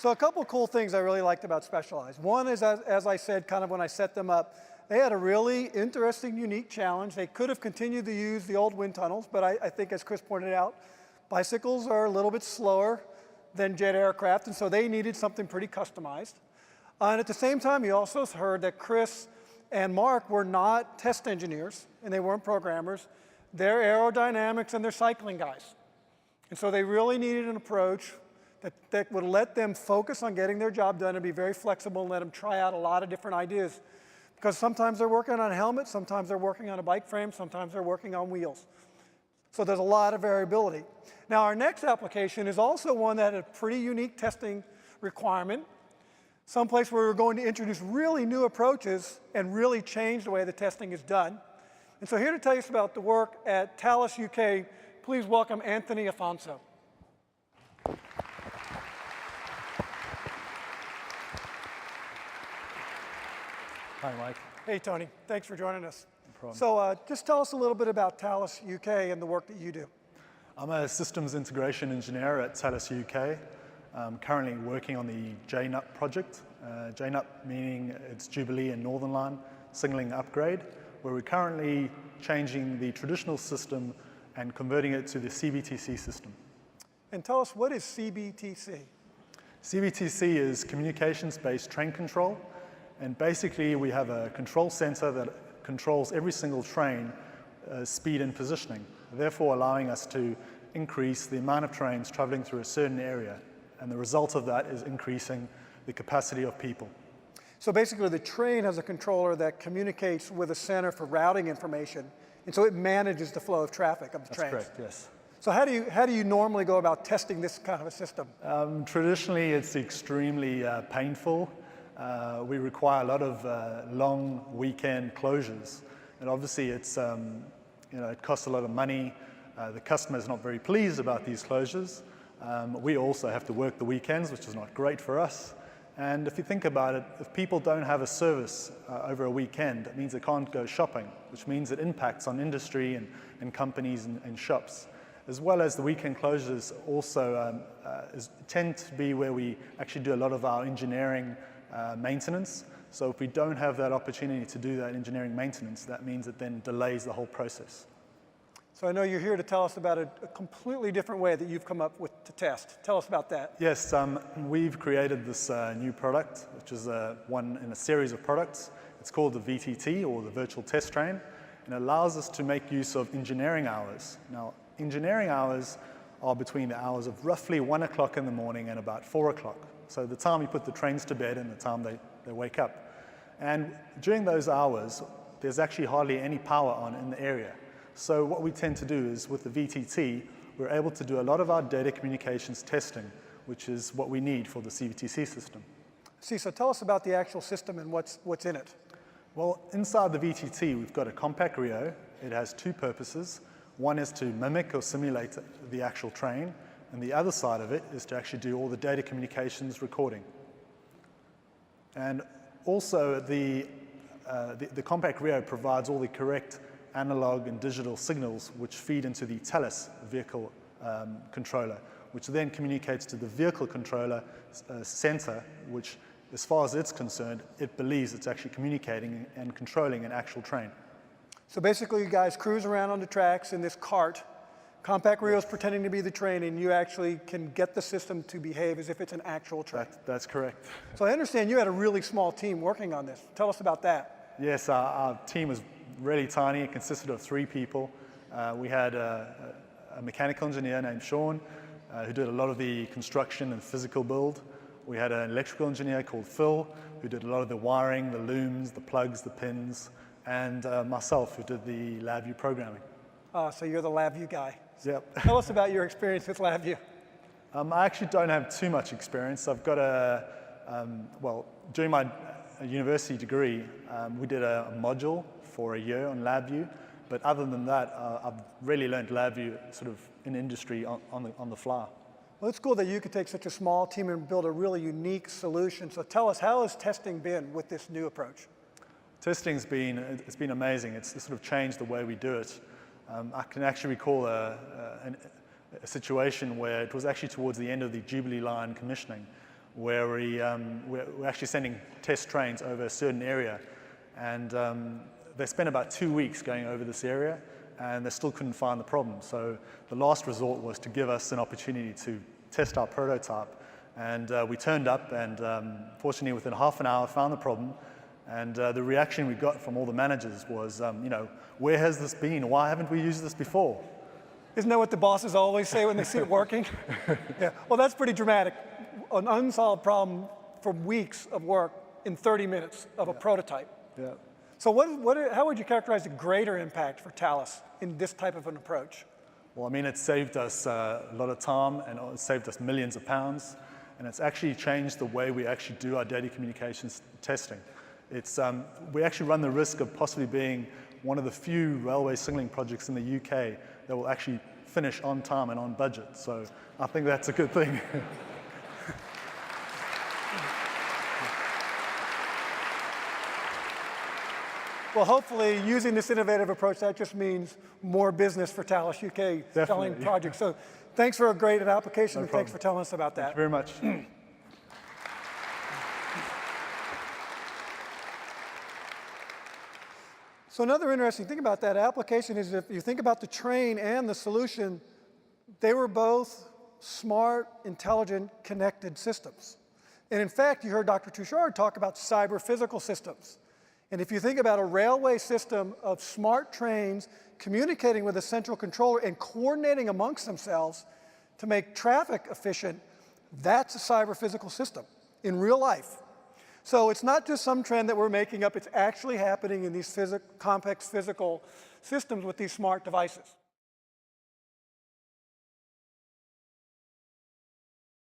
So a couple cool things I really liked about Specialized. One is, as I said, kind of when I set them up, they had a really interesting, unique challenge. They could have continued to use the old wind tunnels, but I think, as Chris pointed out, bicycles are a little bit slower than jet aircraft, and so they needed something pretty customized. And at the same time, you also heard that Chris and Mark were not test engineers, and they weren't programmers. They're aerodynamics and they're cycling guys. And so they really needed an approach that would let them focus on getting their job done and be very flexible and let them try out a lot of different ideas. Because sometimes they're working on a helmet, sometimes they're working on a bike frame, sometimes they're working on wheels. So there's a lot of variability. Now our next application is also one that had a pretty unique testing requirement, someplace where we're going to introduce really new approaches and really change the way the testing is done. And so here to tell you about the work at Thales, UK, please welcome Anthony Afonso. Hi, Mike. Hey, Tony. Thanks for joining us. No problem. So just tell us a little bit about Thales, UK, and the work that you do. I'm a systems integration engineer at Thales, UK. I'm currently working on the JNUT project. JNUT meaning it's Jubilee and Northern Line signaling upgrade, where we're currently changing the traditional system and converting it to the CBTC system. And tell us, what is CBTC? CBTC is communications-based train control. And basically, we have a control center that controls every single train speed and positioning, therefore allowing us to increase the amount of trains traveling through a certain area. And the result of that is increasing the capacity of people. So basically, the train has a controller that communicates with a center for routing information, and so it manages the flow of traffic of the trains. That's correct, yes. So how do you normally go about testing this kind of a system? Traditionally, it's extremely painful. We require a lot of long weekend closures, and obviously it's it costs a lot of money. The customer is not very pleased about these closures. We also have to work the weekends, which is not great for us. And if you think about it, if people don't have a service over a weekend, it means they can't go shopping, which means it impacts on industry and companies and shops. As well as the weekend closures also tend to be where we actually do a lot of our engineering maintenance. So if we don't have that opportunity to do that engineering maintenance, that means it then delays the whole process. So I know you're here to tell us about a completely different way that you've come up with to test. Tell us about that. Yes, we've created this new product, which is one in a series of products. It's called the VTT, or the Virtual Test Train, and it allows us to make use of engineering hours. Now, engineering hours are between the hours of roughly 1 o'clock in the morning and about 4 o'clock. So the time you put the trains to bed and the time they wake up. And during those hours, there's actually hardly any power on in the area. So what we tend to do is, with the VTT, we're able to do a lot of our data communications testing, which is what we need for the CBTC system. See, so tell us about the actual system and what's in it. Well, inside the VTT, we've got a compact Rio. It has two purposes. One is to mimic or simulate the actual train, and the other side of it is to actually do all the data communications recording. And also, the compact Rio provides all the correct analog and digital signals which feed into the Thales vehicle controller, which then communicates to the vehicle controller center, which, as far as it's concerned, it believes it's actually communicating and controlling an actual train. So basically, you guys cruise around on the tracks in this cart. Compact Rio's pretending to be the train, and you actually can get the system to behave as if it's an actual train. That's correct. So I understand you had a really small team working on this. Tell us about that. Yes, our team was really tiny. It consisted of 3 people. We had a mechanical engineer named Sean, who did a lot of the construction and physical build. We had an electrical engineer called Phil, who did a lot of the wiring, the looms, the plugs, the pins, and myself, who did the LabVIEW programming. So you're the LabVIEW guy. Yep. Tell us about your experience with LabVIEW. I actually don't have too much experience. I've got well, during my university degree, we did a module for a year on LabVIEW, but other than that, I've really learned LabVIEW sort of in industry on the fly. Well, it's cool that you could take such a small team and build a really unique solution. So tell us, how has testing been with this new approach? Testing's been amazing. It's sort of changed the way we do it. I can actually recall a situation where it was actually towards the end of the Jubilee line commissioning, where we're actually sending test trains over a certain area. And they spent about 2 weeks going over this area, and they still couldn't find the problem. So the last resort was to give us an opportunity to test our prototype. And we turned up, and fortunately within half an hour found the problem. And the reaction we got from all the managers was, where has this been? Why haven't we used this before? Isn't that what the bosses always say when they see it working? Yeah. Well, that's pretty dramatic. An unsolved problem from weeks of work in 30 minutes of a prototype. Yeah. So how would you characterize the greater impact for Thales in this type of an approach? Well, I mean, it saved us a lot of time, and it saved us millions of pounds, and it's actually changed the way we actually do our data communications testing. We actually run the risk of possibly being one of the few railway signaling projects in the UK that will actually finish on time and on budget. So I think that's a good thing. Well, hopefully, using this innovative approach, that just means more business for Thales UK selling projects. So thanks for a great application, and thanks for telling us about that. Thank you very much. So another interesting thing about that application is if you think about the train and the solution, they were both smart, intelligent, connected systems. And in fact, you heard Dr. Touchard talk about cyber-physical systems. And if you think about a railway system of smart trains communicating with a central controller and coordinating amongst themselves to make traffic efficient, that's a cyber-physical system in real life. So it's not just some trend that we're making up, it's actually happening in these complex physical systems with these smart devices.